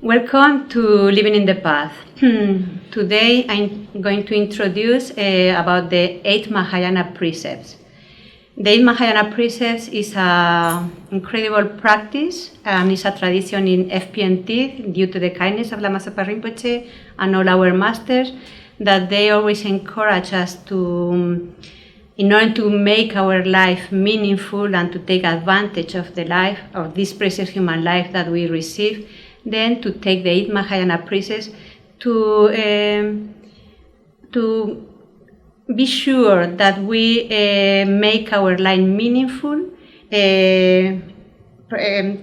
Welcome to Living in the Path. Today I'm going to introduce about the 8 Mahayana Precepts. The 8 Mahayana Precepts is an incredible practice and is a tradition in FPMT due to the kindness of Lama Zopa Rinpoche and all our masters that they always encourage us to, in order to make our life meaningful and to take advantage of the life, of this precious human life that we receive, then to take the 8 Mahayana Precepts to be sure that we make our life meaningful,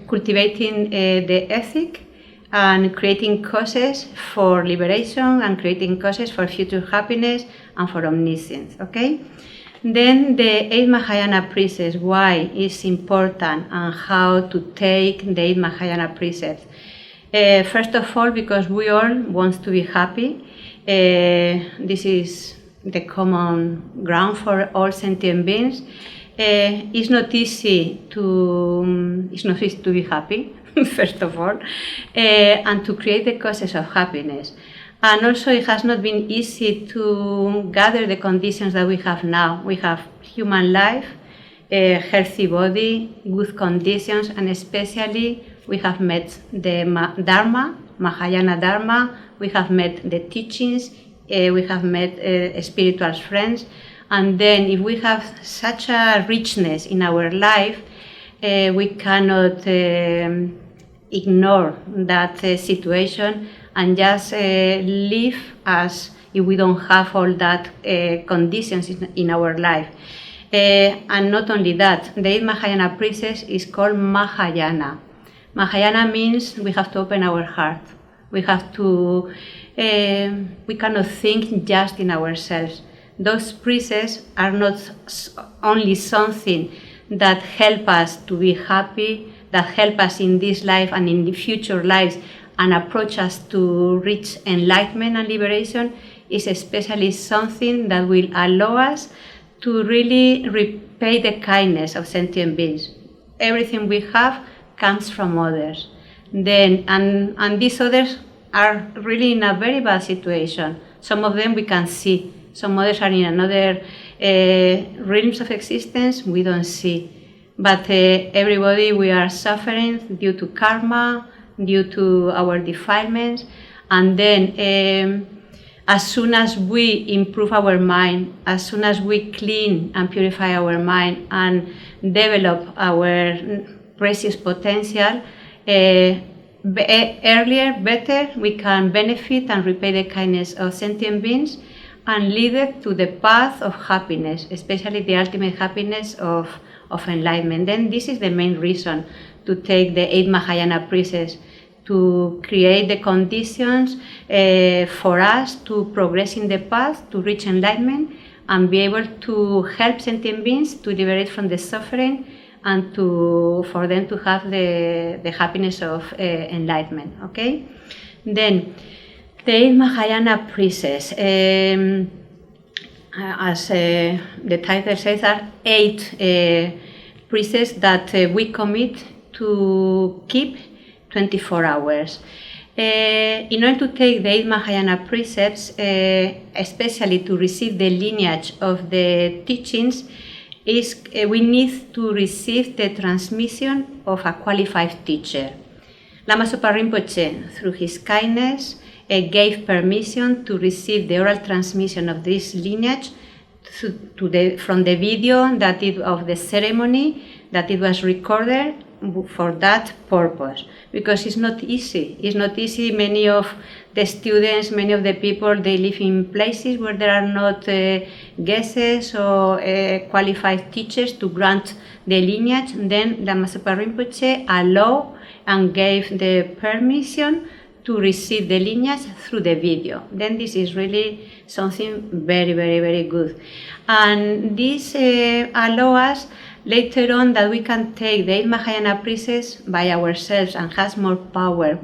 cultivating the ethic and creating causes for liberation and creating causes for future happiness and for omniscience, okay? Then the 8 Mahayana Precepts, why it's important and how to take the 8 Mahayana Precepts. First of all, because we all want to be happy. This is the common ground for all sentient beings. It's not easy to be happy, first of all, and to create the causes of happiness. And also, it has not been easy to gather the conditions that we have now. We have human life, a healthy body, good conditions, and especially we have met the Dharma, Mahayana Dharma, we have met the teachings, we have met spiritual friends, and then if we have such a richness in our life, we cannot ignore that situation and just live as if we don't have all that conditions in our life. And not only that, the 8 Mahayana Precepts is called Mahayana. Mahayana means we have to open our heart. We have to, we cannot think just in ourselves. Those precepts are not only something that help us to be happy, that help us in this life and in the future lives and approach us to reach enlightenment and liberation. It's especially something that will allow us to really repay the kindness of sentient beings. Everything we have comes from others. Then, and these others are really in a very bad situation. Some of them we can see. Some others are in another realms of existence we don't see. But everybody, we are suffering due to karma, due to our defilements. And then as soon as we improve our mind, as soon as we clean and purify our mind and develop our precious potential, earlier, better, we can benefit and repay the kindness of sentient beings and lead it to the path of happiness, especially the ultimate happiness of enlightenment. Then this is the main reason to take the 8 Mahayana Precepts, to create the conditions for us to progress in the path, to reach enlightenment, and be able to help sentient beings to liberate from the suffering and for them to have the happiness of enlightenment, okay? Then, the 8 Mahayana Precepts, as the title says, are 8 precepts that we commit to keep 24 hours. In order to take the 8 Mahayana Precepts, especially to receive the lineage of the teachings, we need to receive the transmission of a qualified teacher. Lama Zopa Rinpoche, through his kindness, gave permission to receive the oral transmission of this lineage from the video of the ceremony that it was recorded for that purpose, because it's not easy. It's not easy. Many of the students, many of the people, they live in places where there are not guesses or qualified teachers to grant the lineage. Then Lama Zopa Rinpoche allowed and gave the permission to receive the lineage through the video. Then this is really something very, very, very good. And this allows us later on that we can take the 8 Mahayana Precepts by ourselves and has more power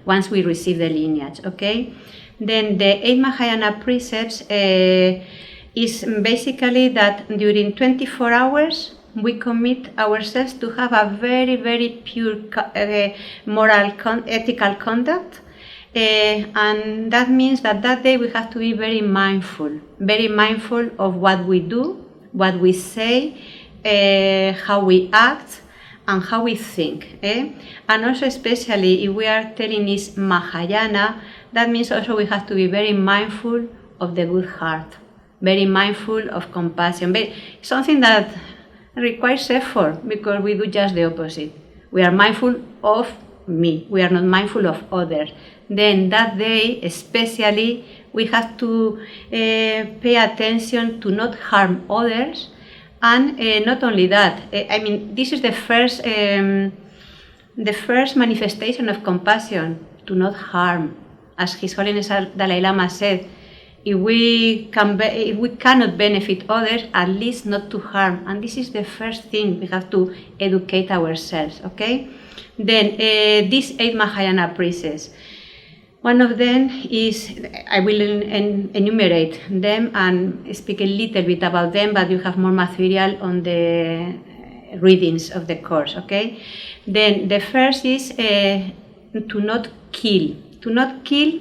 once we receive the lineage, okay? Then the 8 Mahayana Precepts is basically that during 24 hours we commit ourselves to have a very, very pure moral, ethical conduct. And that means that day we have to be very mindful of what we do, what we say, how we act, and how we think. And also, especially if we are telling this Mahayana, that means also we have to be very mindful of the good heart, very mindful of compassion. Something that requires effort, because we do just the opposite. We are mindful of me, we are not mindful of others. Then that day, especially, we have to pay attention to not harm others. And not only that, this is the first manifestation of compassion, to not harm. As His Holiness Dalai Lama said, if we cannot benefit others, at least not to harm. And this is the first thing we have to educate ourselves, okay? Then these 8 Mahayana precepts. One of them is, I will enumerate them and speak a little bit about them, but you have more material on the readings of the course, okay? Then the first is to not kill. To not kill,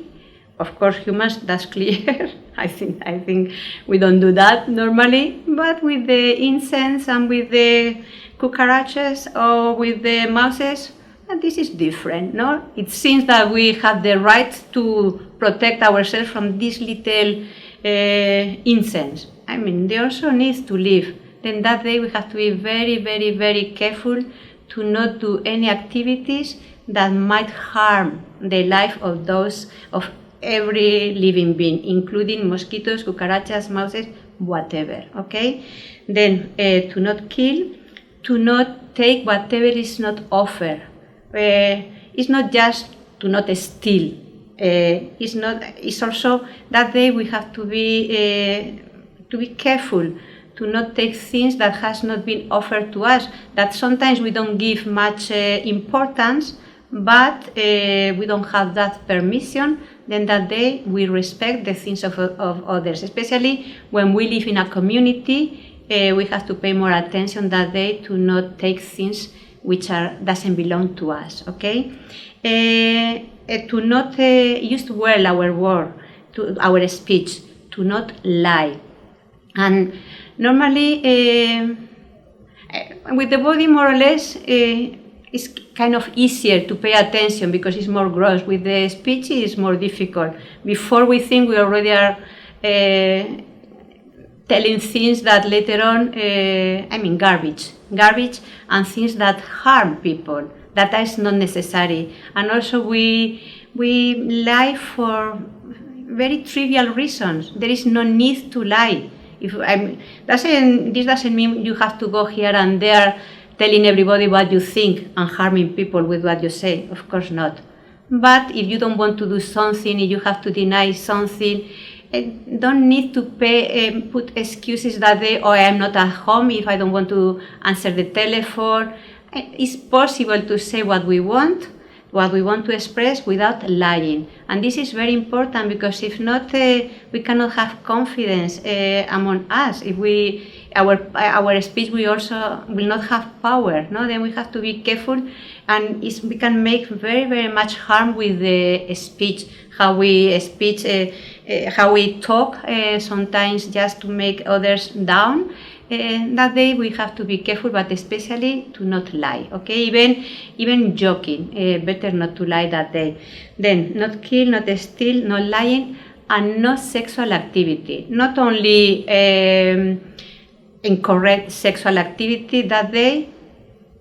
of course, humans, that's clear. I think we don't do that normally, but with the incense and with the cucarachas or with the mouses, and this is different, no? It seems that we have the right to protect ourselves from this little incense. They also need to live. Then that day we have to be very, very, very careful to not do any activities that might harm the life of every living being, including mosquitoes, cucarachas, mouses, whatever, okay? Then to not kill, to not take whatever is not offered. It's not just to not steal. It's also that day we have to be careful to not take things that has not been offered to us, that sometimes we don't give much importance, but we don't have that permission. Then that day we respect the things of others, especially when we live in a community. We have to pay more attention that day to not take things which doesn't belong to us, okay? To not use well our word, to our speech, to not lie. And normally, with the body more or less, it's kind of easier to pay attention because it's more gross. With the speech, it's more difficult. Before we think, we already are telling things that later on, garbage and things that harm people, that is not necessary. And also we lie for very trivial reasons. There is no need to lie. This doesn't mean you have to go here and there telling everybody what you think and harming people with what you say. Of course not. But if you don't want to do something, if you have to deny something, don't need to put excuses that I am not at home if I don't want to answer the telephone. It's possible to say what we want to express without lying. And this is very important because if not, we cannot have confidence among us. If our speech we also will not have power, no? Then we have to be careful, and we can make very, very much harm with the speech, how we talk, sometimes just to make others down. That day we have to be careful, but especially to not lie, okay? Even joking, better not to lie that day. Then not kill, not steal, not lying, and no sexual activity. Not only incorrect sexual activity that day,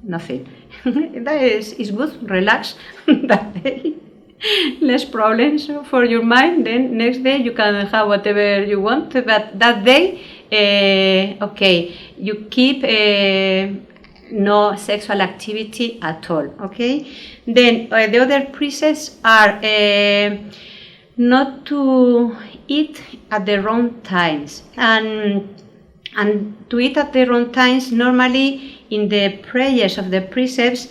nothing. That is good, relax that day. Less problems for your mind. Then next day you can have whatever you want, but that day, you keep no sexual activity at all, okay? Then the other precepts are not to eat at the wrong times, and to eat at the wrong times normally in the prayers of the precepts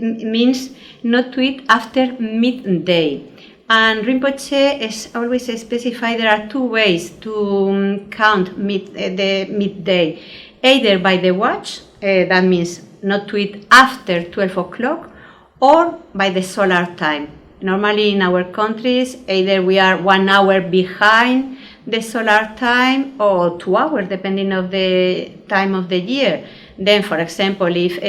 means not to eat after midday. And Rinpoche is always specified there are two ways to count the midday. either by the watch, that means not to eat after 12 o'clock, or by the solar time. Normally in our countries, either we are 1 hour behind the solar time or 2 hours, depending on the time of the year. Then, for example, if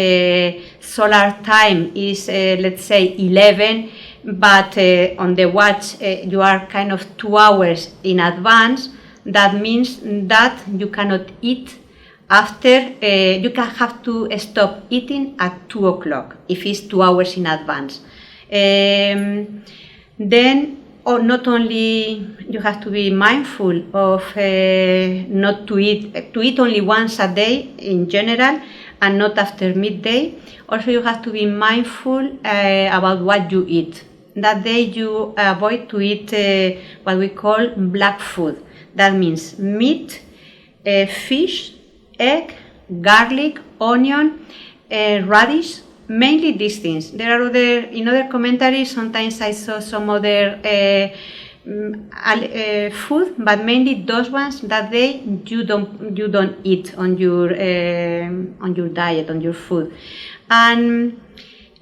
solar time is, let's say, 11, but on the watch you are kind of 2 hours in advance, that means that you cannot eat after, you can have to stop eating at 2 o'clock if it's 2 hours in advance. Then, not only you have to be mindful of not to eat only once a day in general and not after midday. Also, you have to be mindful about what you eat. That day you avoid to eat what we call black food. That means meat, fish, egg, garlic, onion, radish, mainly these things. There are in other commentaries, sometimes I saw some other food, but mainly those ones that you don't eat on your diet, on your food. And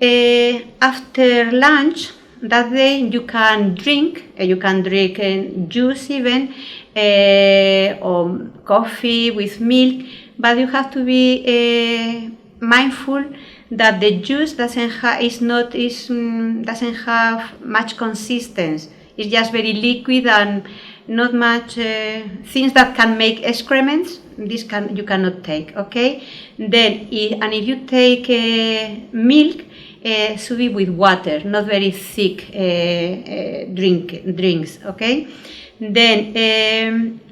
after lunch, that day you can drink juice even, or coffee with milk, but you have to be mindful that the juice doesn't have much consistency. It's just very liquid and not much things that can make excrements. You cannot take. Okay. Then if you take milk, should be with water, not very thick drinks. Okay. Then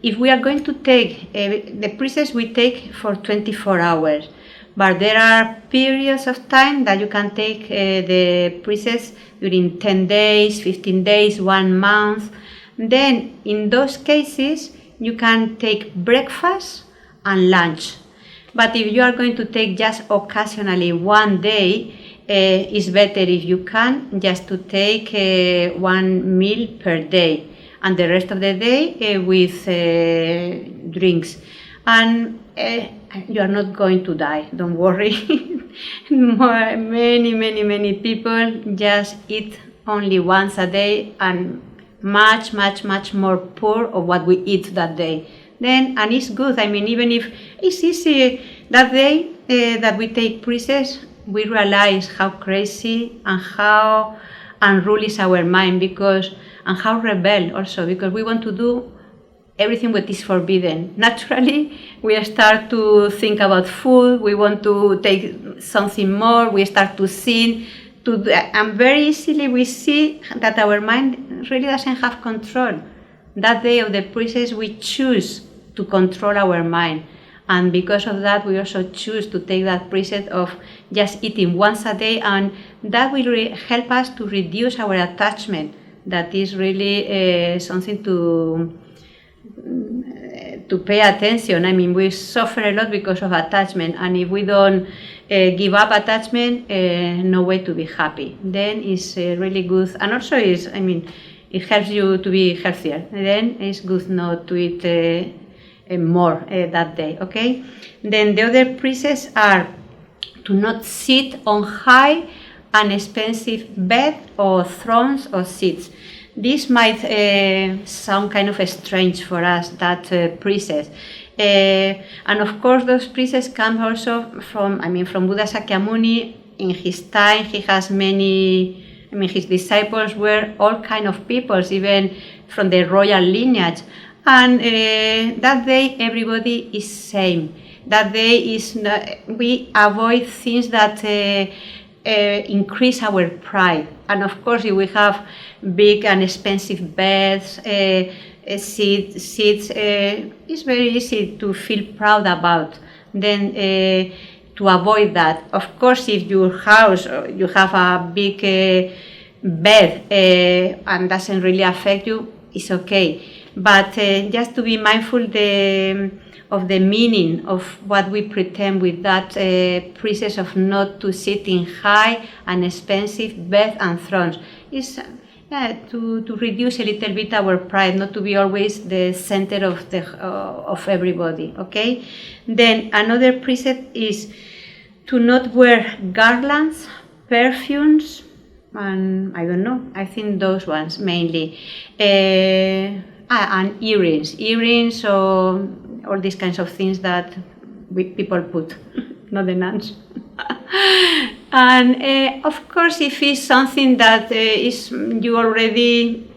if we are going to take the precepts, we take for 24 hours. But there are periods of time that you can take the precepts during 10 days, 15 days, 1 month. Then in those cases, you can take breakfast and lunch. But if you are going to take just occasionally one day, it's better if you can just to take 1 meal per day and the rest of the day with drinks. And you are not going to die, don't worry. Many people just eat only once a day and much more poor of what we eat that day. And it's good. I mean, even if it's easy that day that we take precepts, we realize how crazy and how unruly is our mind, and how rebel also, because we want to do everything what is forbidden. Naturally, we start to think about food, we want to take something more, we start to sin, and very easily we see that our mind really doesn't have control. That day of the precepts, we choose to control our mind. And because of that, we also choose to take that precept of just eating once a day, and that will help us to reduce our attachment. That is really something to pay attention. I mean, we suffer a lot because of attachment, and if we don't give up attachment, no way to be happy. Then it's really good, and also it helps you to be healthier. Then it's good not to eat more that day. Okay. Then the other precepts are to not sit on high and expensive bed or thrones or seats. This might sound kind of strange for us, that precepts. And of course, those precepts come also from Buddha Sakyamuni. In his time, he has his disciples were all kind of peoples, even from the royal lineage. And that day, everybody is same. That day we avoid things that increase our pride. And of course, if we have big and expensive beds, seats, it's very easy to feel proud about. Then to avoid that. Of course, if your house, you have a big bed and doesn't really affect you, it's okay. But just to be mindful of the meaning of what we pretend with that process of not to sit in high and expensive beds and thrones. to reduce a little bit our pride, not to be always the center of everybody. Okay. Then another precept is to not wear garlands, perfumes, and I don't know. I think those ones mainly, and earrings, or all these kinds of things that people put, not the nuns. And of course, if it's something that is you already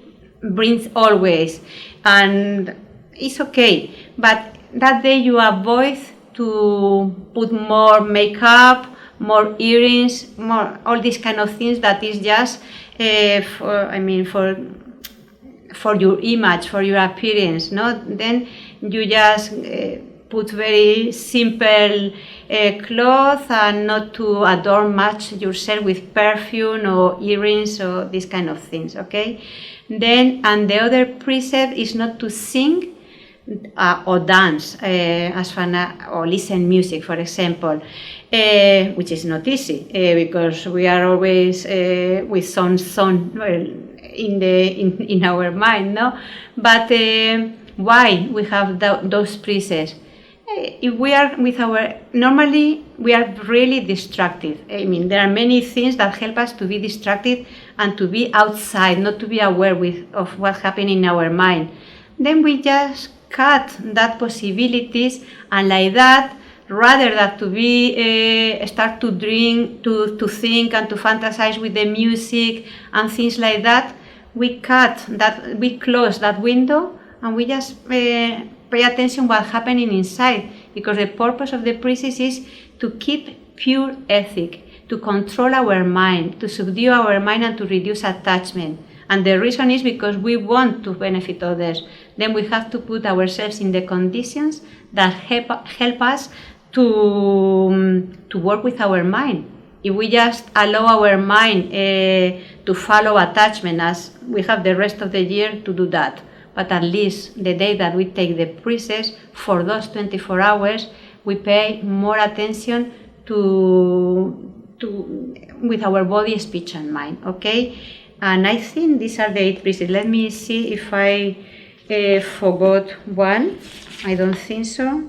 bring always, and it's okay, but that day you avoid to put more makeup, more earrings, more all these kind of things that is just for your image, for your appearance. No, then you just put very simple clothes and not to adorn much yourself with perfume or earrings or these kind of things. Okay. Then, and the other precept is not to sing or dance or listen music, for example, which is not easy because we are always with some song in our mind, no? But why we have those precepts? If we are normally we are really distracted. I mean, there are many things that help us to be distracted and to be outside, not to be aware of what's happening in our mind. Then we just cut that possibilities, and like that, rather than to be start to drink, to think and to fantasize with the music and things like that, we close that window, and we just pay attention what's happening inside, because the purpose of the precept is to keep pure ethic, to control our mind, to subdue our mind, and to reduce attachment. And the reason is because we want to benefit others. Then we have to put ourselves in the conditions that help us to work with our mind. If we just allow our mind to follow attachment, as we have the rest of the year to do that, but at least the day that we take the precepts, for those 24 hours, we pay more attention with our body, speech, and mind. Okay. And I think these are the 8 precepts. Let me see if I forgot one. I don't think so.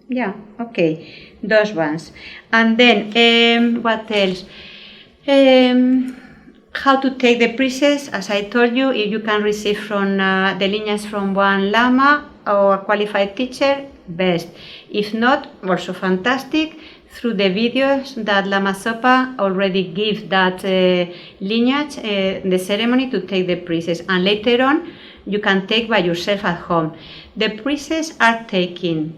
Yeah, okay, those ones. And then what else? How to take the precepts? As I told you, if you can receive from the lineage from one Lama or a qualified teacher, best. If not, also fantastic, through the videos that Lama Zopa already give that lineage, the ceremony to take the precepts, and later on you can take by yourself at home. The precepts are taken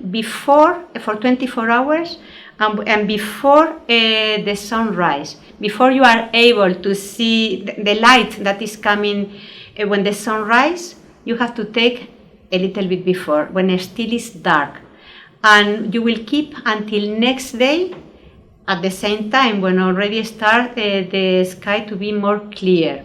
before, for 24 hours, and before the sunrise, before you are able to see the light that is coming when the sun rises. You have to take a little bit before, when it still is dark. And you will keep until next day at the same time, when already start the sky to be more clear.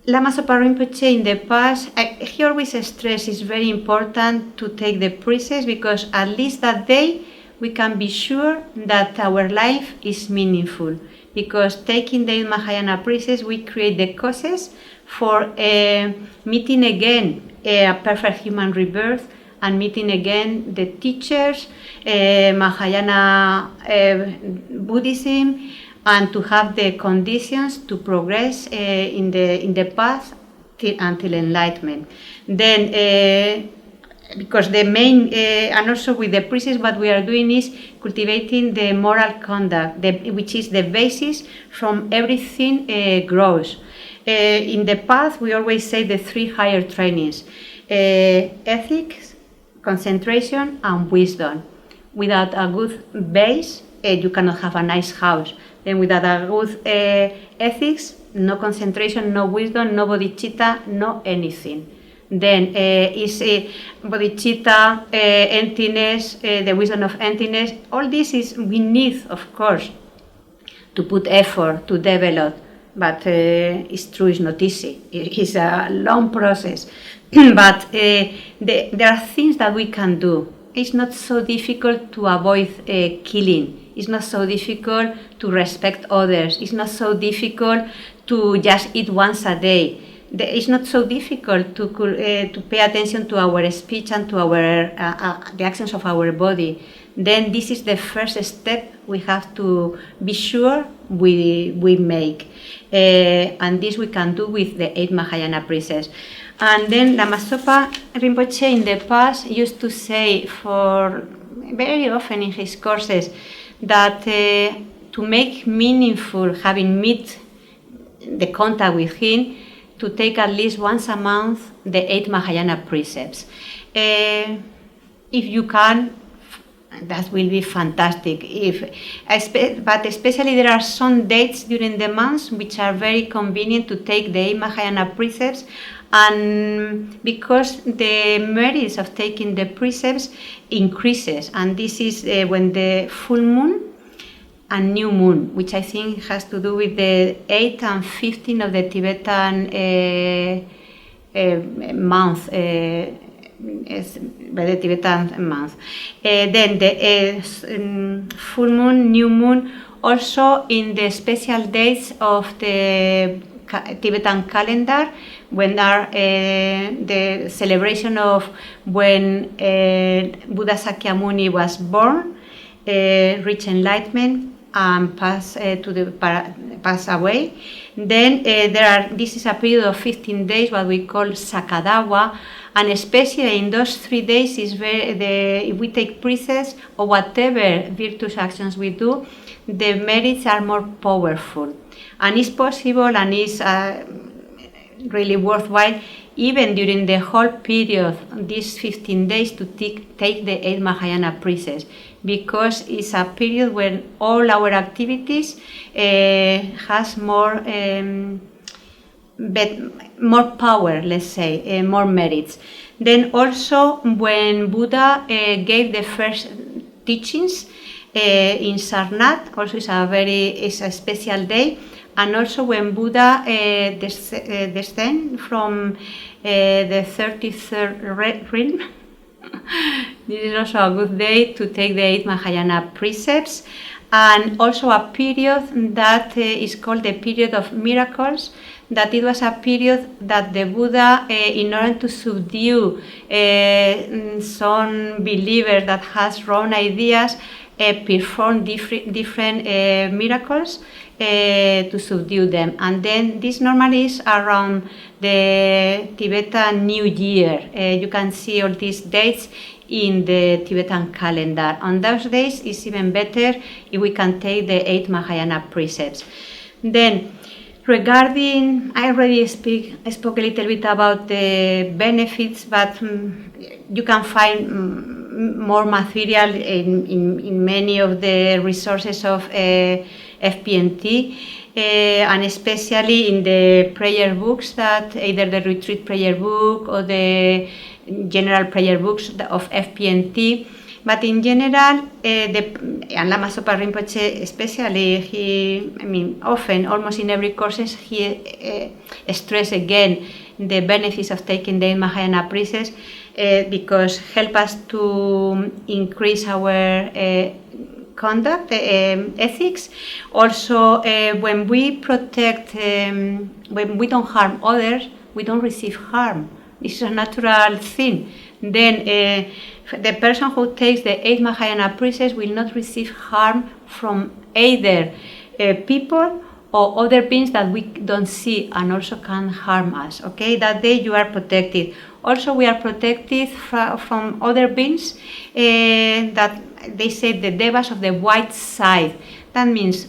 Lama Zopa Rinpoche in the past, he always stressed it's very important to take the precepts, because at least that day we can be sure that our life is meaningful. Because taking the Mahayana precepts, we create the causes for meeting again a perfect human rebirth, and meeting again the teachers, Mahayana Buddhism, and to have the conditions to progress in the path until enlightenment. Then, because the main, and also with the precepts, what we are doing is cultivating the moral conduct, which is the basis from everything grows. In the path, we always say the 3 higher trainings: ethics, concentration, and wisdom. Without a good base, you cannot have a nice house. Then without a good ethics, no concentration, no wisdom, no bodhicitta, no anything. Then is bodhicitta, emptiness, the wisdom of emptiness. All this is, we need, of course, to put effort to develop, but it's true, it's not easy. It's a long process. But there are things that we can do it's not so difficult to avoid killing. It's not so difficult to respect others. It's not so difficult to just eat once a day. It's not so difficult to pay attention to our speech and to our the actions of our body. Then this is the first step we have to be sure we make. And this we can do with the 8 Mahayana precepts. And then Lama Zopa Rinpoche in the past used to say very often in his courses that to make meaningful having met the contact with him, to take at least once a month the 8 Mahayana precepts. If you can, that will be fantastic. But especially there are some dates during the months which are very convenient to take the 8 Mahayana precepts, and because the merits of taking the precepts increases, and this is when the full moon and new moon, which I think has to do with the 8th and 15th of the Tibetan month. By the Tibetan month. Then the full moon, new moon, also in the special days of the Tibetan calendar, when are the celebration of when Buddha Sakyamuni was born, reached enlightenment, and pass away. Then this is a period of 15 days, what we call Sakadawa, and especially in those 3 days is if we take precepts or whatever virtuous actions we do, the merits are more powerful, and it's possible and it's really worthwhile even during the whole period, these 15 days, to take the 8 Mahayana precepts, because it's a period when all our activities has more power, let's say, more merits. Then also when Buddha gave the first teachings in Sarnath, also is a special day. And also when Buddha descended from the 33rd realm, this is also a good day to take the 8 Mahayana precepts. And also a period that is called the period of miracles, that it was a period that the Buddha, in order to subdue some believers that has wrong ideas, performed different miracles to subdue them. And then this normally is around the Tibetan New Year. You can see all these dates in the Tibetan calendar. On those days it's even better if we can take the 8 Mahayana precepts. Then regarding, I already spoke a little bit about the benefits, but you can find more material in many of the resources of FPMT, and especially in the prayer books, that either the retreat prayer book or the general prayer books of FPMT. But in general, and Lama Zopa Rinpoche especially, often, almost in every courses, he stress again the benefits of taking the Mahayana precepts, because help us to increase our conduct, ethics. Also, when we protect, when we don't harm others, we don't receive harm. This is a natural thing. Then the person who takes the 8 Mahayana precepts will not receive harm from either people or other beings that we don't see and also can harm us. Okay, that day you are protected. Also, we are protected from other beings that they say the devas of the white side. That means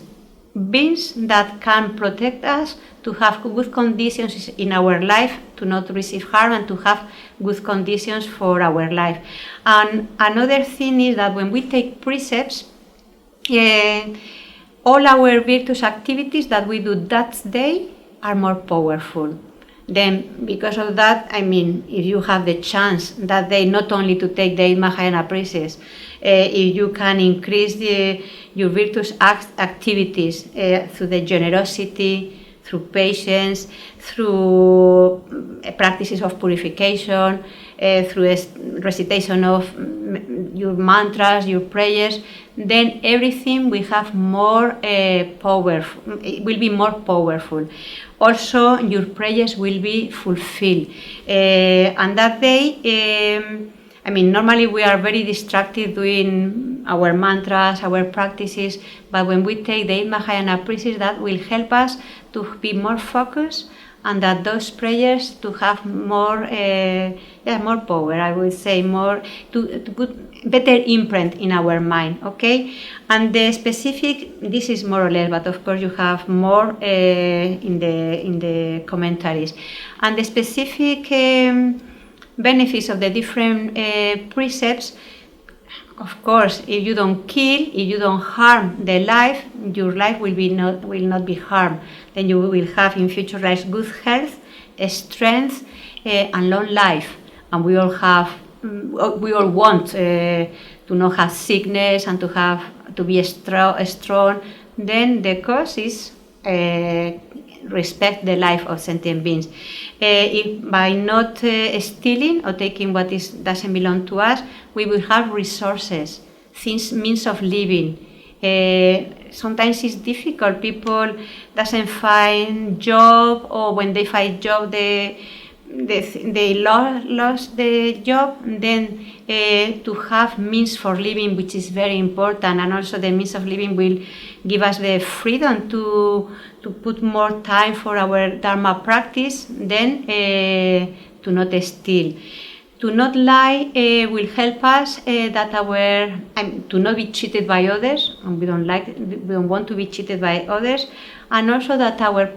beings that can protect us, to have good conditions in our life, to not receive harm, and to have good conditions for our life. And another thing is that when we take precepts, all our virtuous activities that we do that day are more powerful. Then, because of that, if you have the chance that day not only to take the 8 Mahayana precepts, if you can increase your virtuous activities through the generosity, through patience, through practices of purification, through recitation of your mantras, your prayers, then everything will have more power. It will be more powerful. Also, your prayers will be fulfilled. And that day, normally we are very distracted doing our mantras, our practices, but when we take the 8 Mahayana Precepts, that will help us to be more focused, and that those prayers to have more power, I would say, more to put better imprint in our mind, okay? And the specific, this is more or less, but of course you have more in the commentaries. And the specific benefits of the different precepts, of course, if you don't kill, if you don't harm the life, your life will not be harmed. Then you will have in future lives good health, strength, and long life. And we all want to not have sickness and to be strong. Then the cause is respect the life of sentient beings. If by not stealing or taking what doesn't belong to us, we will have resources, means of living. Sometimes it's difficult. People doesn't find job, or when they find job, they lost the job. Then to have means for living, which is very important, and also the means of living will give us the freedom to put more time for our Dharma practice. Then to not steal. To not lie will help us to not be cheated by others. And we don't want to be cheated by others, and also that our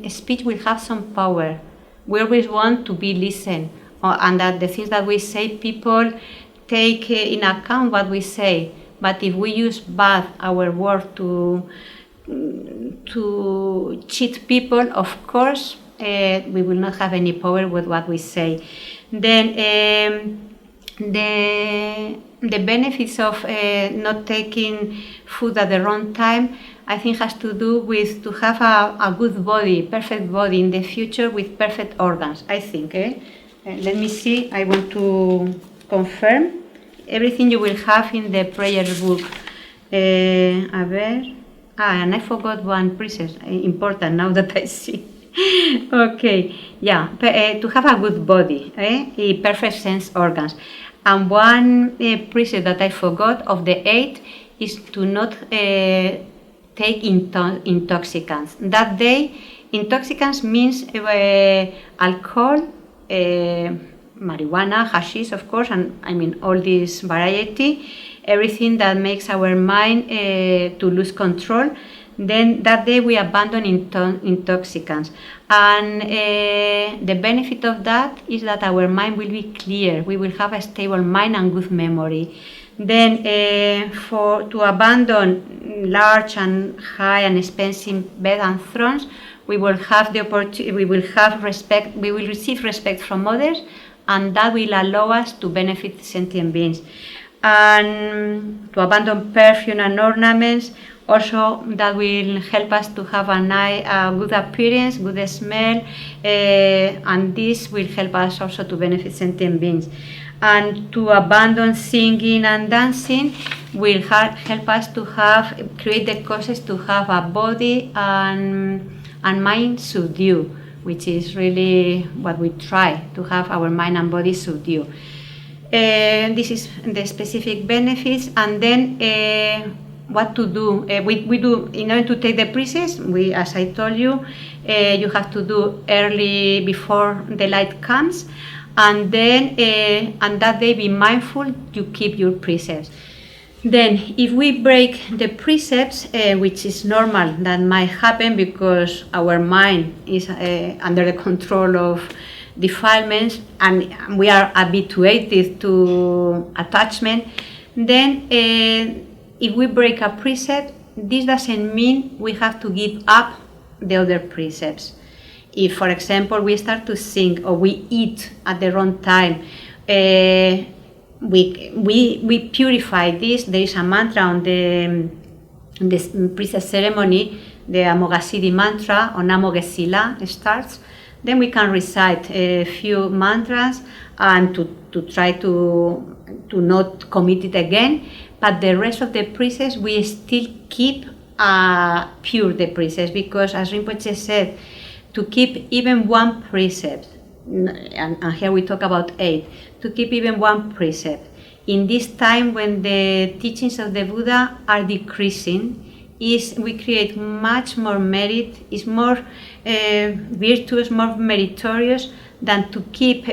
speech will have some power. We always want to be listened, and that the things that we say, people take in account what we say. But if we use our word to cheat people, of course, we will not have any power with what we say. Then the benefits of not taking food at the wrong time, I think, has to do with to have a good body, perfect body in the future with perfect organs, I think. Let me see, I want to confirm everything you will have in the prayer book. And I forgot one precept, important now that I see. Okay, yeah, to have a good body, perfect sense organs. And one precept that I forgot of the 8 is to not take intoxicants. That day, intoxicants means alcohol, marijuana, hashish, of course, and all this variety, everything that makes our mind to lose control. Then that day we abandon intoxicants, and the benefit of that is that our mind will be clear. We will have a stable mind and good memory. Then to abandon large and high and expensive bed and thrones, we will have the opportunity. We will have respect. We will receive respect from others, and that will allow us to benefit sentient beings. And to abandon perfume and ornaments, also that will help us to have a good appearance, good smell, and this will help us also to benefit sentient beings. And to abandon singing and dancing will help us to create the causes to have a body and mind subdued, which is really what we try, to have our mind and body subdued. This is the specific benefits. And then what to do? We do, in order to take the precepts, as I told you, you have to do early before the light comes, and then and that day be mindful to keep your precepts. Then if we break the precepts, which is normal, that might happen because our mind is under the control of defilements and we are habituated to attachment, then if we break a precept, this doesn't mean we have to give up the other precepts. If, for example, we start to sing or we eat at the wrong time, we purify this. There is a mantra on the precept ceremony, the Amoghasiddhi mantra, or Namo Gesila starts, then we can recite a few mantras and to try to not commit it again. But the rest of the precepts, we still keep pure the precepts, because as Rinpoche said, to keep even one precept, and here we talk about 8, to keep even one precept in this time when the teachings of the Buddha are decreasing, we create much more merit, is more virtuous, more meritorious than to keep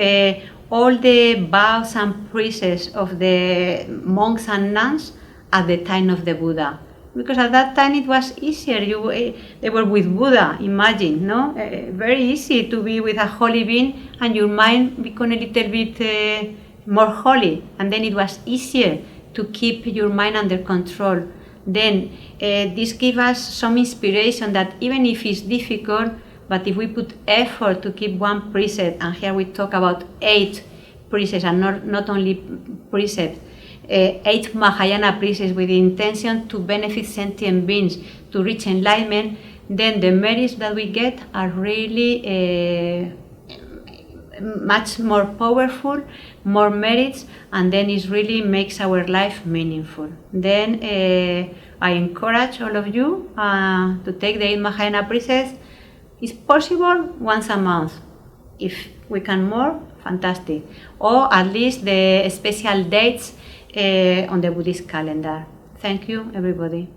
all the vows and precepts of the monks and nuns at the time of the Buddha. Because at that time it was easier. They were with Buddha, imagine, no? Very easy to be with a holy being and your mind become a little bit more holy. And then it was easier to keep your mind under control. Then this gives us some inspiration that even if it's difficult, but if we put effort to keep one precept, and here we talk about 8 precepts and not only precepts, 8 Mahayana precepts with the intention to benefit sentient beings, to reach enlightenment, then the merits that we get are really much more powerful, more merits, and then it really makes our life meaningful. Then I encourage all of you to take the 8 Mahayana precepts. It's possible once a month. If we can more, fantastic. Or at least the special dates on the Buddhist calendar. Thank you, everybody.